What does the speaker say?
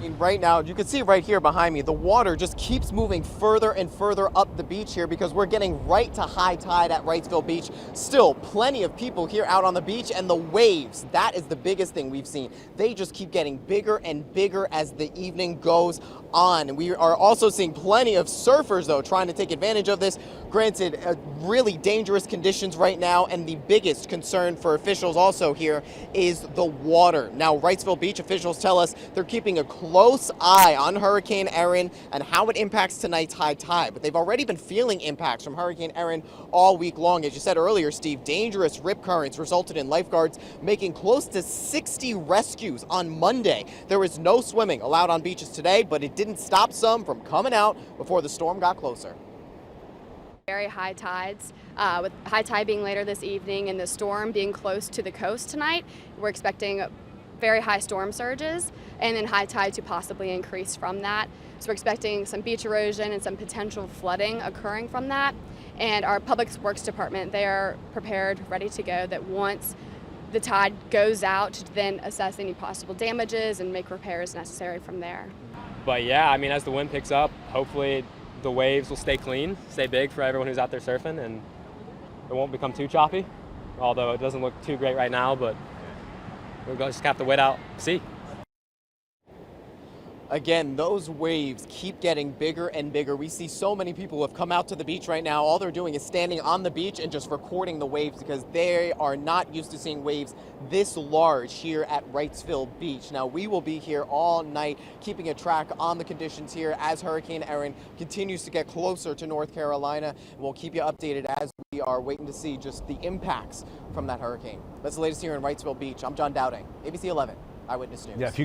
mean, right now, you can see right here behind me, the water just keeps moving further and further up the beach here because we're getting right to high tide at Wrightsville Beach. Still, plenty of people here out on the beach, and the waves, that is the biggest thing we've seen. They just keep getting bigger and bigger as the evening goes on. We are also seeing plenty of surfers, though, trying to take advantage of this. Granted, really dangerous conditions right now, and the biggest concern for officials also here is the water. Now, Wrightsville Beach officials tell us they're keeping a close eye on Hurricane Erin and how it impacts tonight's high tide, but they've already been feeling impacts from Hurricane Erin all week long. As you said earlier, Steve, dangerous rip currents resulted in lifeguards making close to 60 rescues on Monday. There was no swimming allowed on beaches today, but it didn't stop some from coming out before the storm got closer. Very high tides, with high tide being later this evening and the storm being close to the coast tonight. We're expecting very high storm surges and then high tide to possibly increase from that. So we're expecting some beach erosion and some potential flooding occurring from that. And our Public Works Department, they are prepared, ready to go, that once the tide goes out to then assess any possible damages and make repairs necessary from there. But yeah, I mean, as the wind picks up, hopefully the waves will stay clean, stay big for everyone who's out there surfing, and it won't become too choppy, although it doesn't look too great right now, but we'll just have to wait out, see. Again, those waves keep getting bigger and bigger. We see so many people who have come out to the beach right now. All they're doing is standing on the beach and just recording the waves because they are not used to seeing waves this large here at Wrightsville Beach. Now, we will be here all night keeping a track on the conditions here as Hurricane Erin continues to get closer to North Carolina. We'll keep you updated as we are waiting to see just the impacts from that hurricane. That's the latest here in Wrightsville Beach. I'm John Dowding, ABC 11 Eyewitness News. Yeah, if you guys